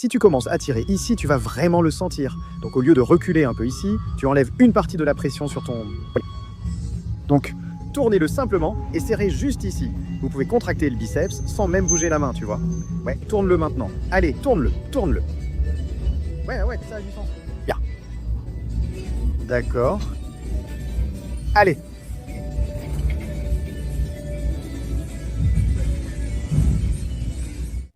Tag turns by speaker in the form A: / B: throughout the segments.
A: Si tu commences à tirer ici, tu vas vraiment le sentir. Donc au lieu de reculer un peu ici, tu enlèves une partie de la pression sur ton... Donc, tournez-le simplement et serrez juste ici. Vous pouvez contracter le biceps sans même bouger la main, tu vois. Ouais, tourne-le maintenant. Allez, tourne-le, tourne-le. Ouais, ça a du sens. Bien. D'accord. Allez.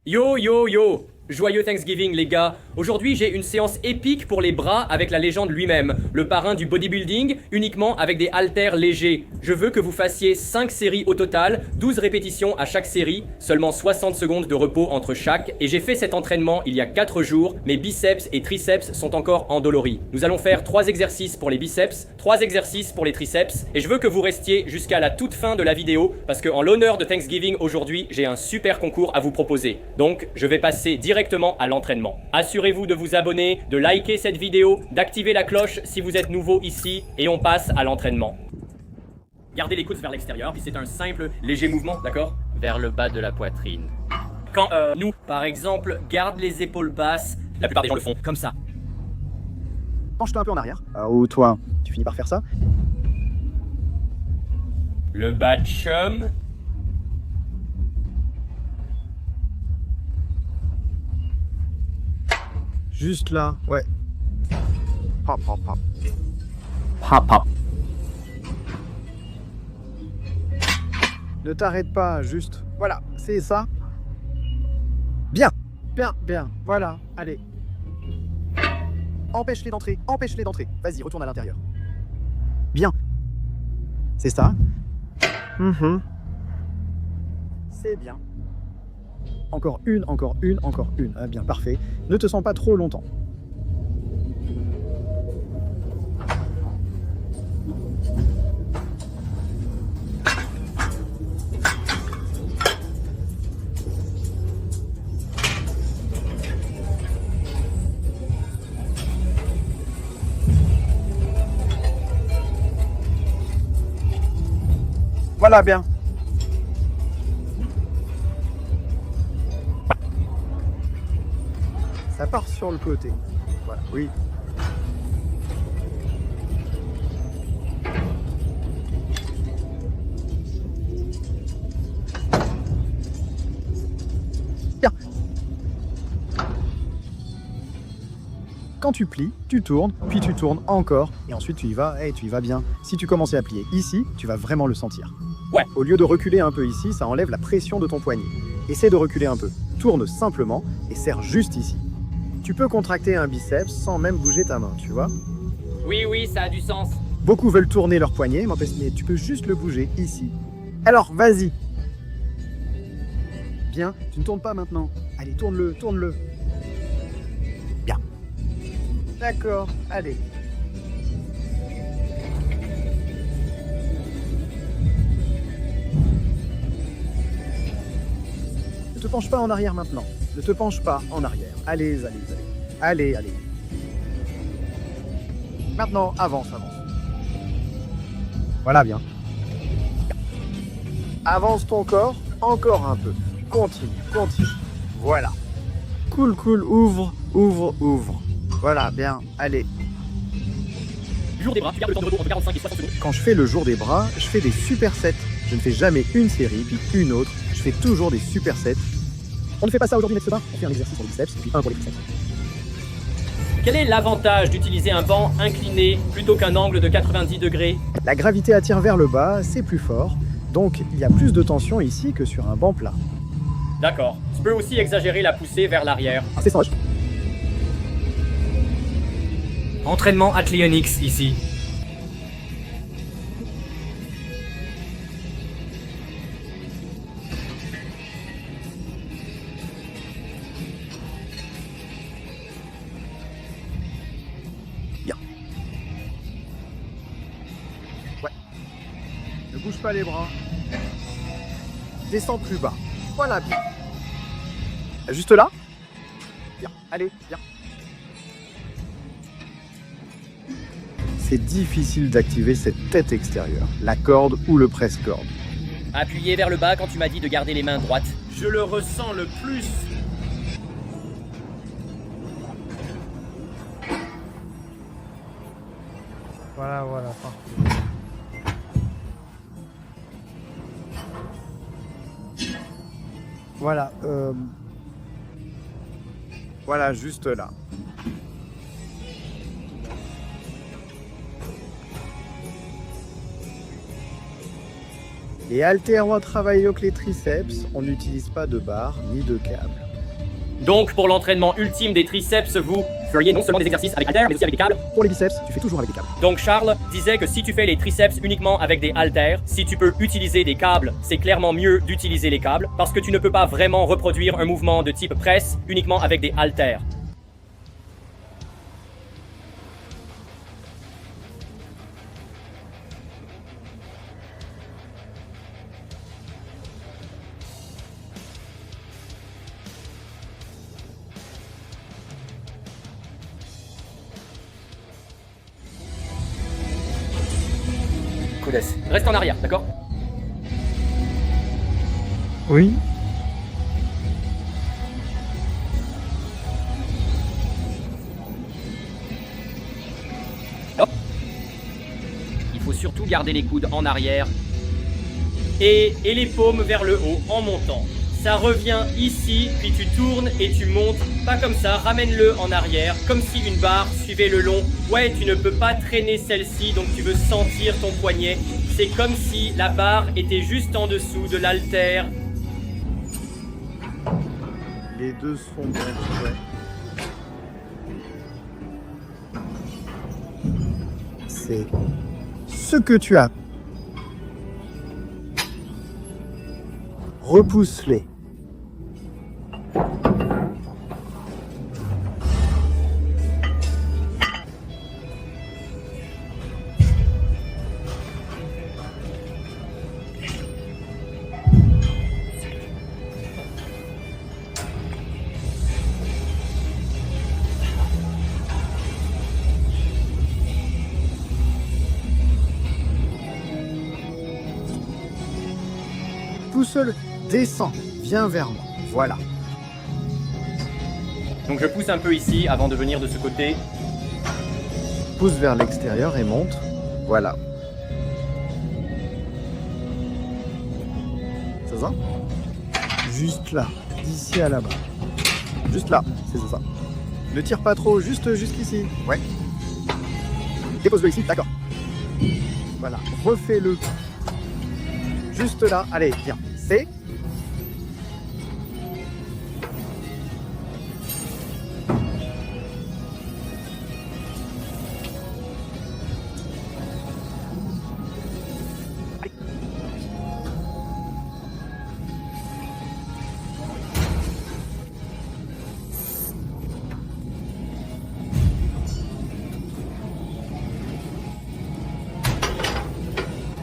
B: Yo yo yo! Joyeux Thanksgiving les gars! Aujourd'hui j'ai une séance épique pour les bras avec la légende lui-même, le parrain du bodybuilding, uniquement avec des haltères légers. Je veux que vous fassiez 5 séries au total, 12 répétitions à chaque série, seulement 60 secondes de repos entre chaque, et j'ai fait cet entraînement il y a 4 jours, mes biceps et triceps sont encore endoloris. Nous allons faire 3 exercices pour les biceps, 3 exercices pour les triceps, et je veux que vous restiez jusqu'à la toute fin de la vidéo, parce qu'en l'honneur de Thanksgiving aujourd'hui, j'ai un super concours à vous proposer. Donc je vais passer directement à l'entraînement. Assurez-vous de vous abonner, de liker cette vidéo, d'activer la cloche si vous êtes nouveau ici, et on passe à l'entraînement. Gardez les coudes vers l'extérieur, puis c'est un simple, léger mouvement, d'accord? Vers le bas de la poitrine. Quand nous, par exemple, garde les épaules basses, la plupart des gens le font comme ça.
A: Penche-toi un peu en arrière. Ou toi, tu finis par faire ça.
B: Le bas de chum.
A: Juste là, ouais. Hop, hop, hop.
B: Hop hop.
A: Ne t'arrête pas, juste. Voilà, c'est ça. Bien, bien. Voilà, allez. Empêche-les d'entrer, empêche-les d'entrer. Vas-y, retourne à l'intérieur. Bien. C'est ça. C'est bien. Encore une. Ah, bien, parfait. Ne te sens pas trop longtemps. Voilà, bien. Ça part sur le côté. Voilà, oui. Bien. Quand tu plies, tu tournes, puis tu tournes encore, et ensuite tu y vas, et tu y vas bien. Si tu commences à plier ici, tu vas vraiment le sentir.
B: Ouais.
A: Au lieu de reculer un peu ici, ça enlève la pression de ton poignet. Essaie de reculer un peu. Tourne simplement et serre juste ici. Tu peux contracter un biceps sans même bouger ta main, tu vois.
B: Oui, ça a du sens.
A: Beaucoup veulent tourner leur poignet, mais tu peux juste le bouger ici. Alors, vas-y. Bien, tu ne tournes pas maintenant. Allez, tourne-le. Bien. D'accord, allez. Ne te penche pas en arrière maintenant. Ne te penche pas en arrière. Allez. Maintenant, avance. Voilà, bien. Avance ton corps, encore un peu. Continue. Voilà. Cool, ouvre. Voilà, bien, allez.
B: Jour des bras, tu gardes le temps de repos entre 45 et 60 secondes.
A: Quand je fais le jour des bras, je fais des supersets. Je ne fais jamais une série, puis une autre. Je fais toujours des supersets. On ne fait pas ça aujourd'hui, Metsuba. On fait un exercice pour les biceps, puis un pour les triceps.
B: Quel est l'avantage d'utiliser un banc incliné plutôt qu'un angle de 90 degrés?
A: La gravité attire vers le bas, c'est plus fort. Donc, il y a plus de tension ici que sur un banc plat.
B: D'accord. Tu peux aussi exagérer la poussée vers l'arrière.
A: C'est sage.
B: Entraînement Athlionix ici.
A: Bien. Ouais. Ne bouge pas les bras. Descends plus bas. Voilà, bien. Juste là. Bien. Allez, bien. C'est difficile d'activer cette tête extérieure, la corde ou le presse-corde.
B: Appuyez vers le bas quand tu m'as dit de garder les mains droites. Je le ressens le plus.
C: Voilà, voilà, parfait.
A: Voilà, voilà, juste là. Et haltères ou travailler avec les triceps, on n'utilise pas de barre ni de câble.
B: Donc, pour l'entraînement ultime des triceps, vous feriez non seulement des exercices avec haltères, mais aussi avec des câbles.
A: Pour les biceps, tu fais toujours avec des câbles.
B: Donc Charles disait que si tu fais les triceps uniquement avec des haltères, si tu peux utiliser des câbles, c'est clairement mieux d'utiliser les câbles, parce que tu ne peux pas vraiment reproduire un mouvement de type presse uniquement avec des haltères. Coudes. Reste en arrière, d'accord?
C: Oui.
B: Il faut surtout garder les coudes en arrière et les paumes vers le haut en montant. Ça revient ici, puis tu tournes et tu montes, pas comme ça, ramène-le en arrière, comme si une barre suivait le long. Ouais, tu ne peux pas traîner celle-ci, donc tu veux sentir ton poignet. C'est comme si la barre était juste en dessous de l'haltère.
A: Les deux sont bons, ouais. C'est ce que tu as. Repousse-les. Pousse-le, descends, viens vers moi. Voilà.
B: Donc je pousse un peu ici avant de venir de ce côté.
A: Pousse vers l'extérieur et monte. Voilà. C'est ça? Juste là, d'ici à là-bas. Juste là, c'est ça. Ne tire pas trop, juste jusqu'ici. Ouais. Dépose-le ici, d'accord. Voilà, refais-le. Juste là, allez, viens. C'est...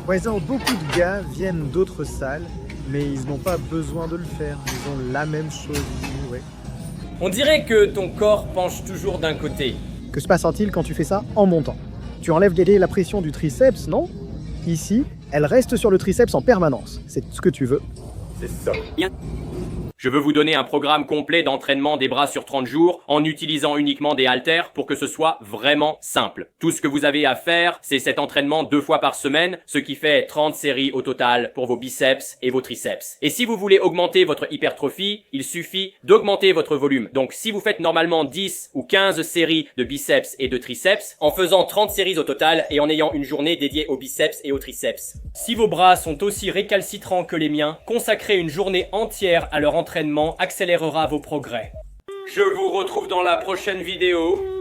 A: Présent, beaucoup de gars viennent d'autres salles, mais ils n'ont pas besoin de le faire. Ils ont la même chose ici, ouais.
B: On dirait que ton corps penche toujours d'un côté.
A: Que se passe-t-il quand tu fais ça en montant? Tu enlèves la pression du triceps, non? Ici, elle reste sur le triceps en permanence. C'est ce que tu veux.
B: C'est ça. Bien. Je veux vous donner un programme complet d'entraînement des bras sur 30 jours en utilisant uniquement des haltères pour que ce soit vraiment simple. Tout ce que vous avez à faire, c'est cet entraînement 2 fois par semaine, ce qui fait 30 séries au total pour vos biceps et vos triceps. Et si vous voulez augmenter votre hypertrophie, il suffit d'augmenter votre volume. Donc si vous faites normalement 10 ou 15 séries de biceps et de triceps, en faisant 30 séries au total et en ayant une journée dédiée aux biceps et aux triceps. Si vos bras sont aussi récalcitrants que les miens, consacrez une journée entière à leur entraînement accélérera vos progrès. Je vous retrouve dans la prochaine vidéo.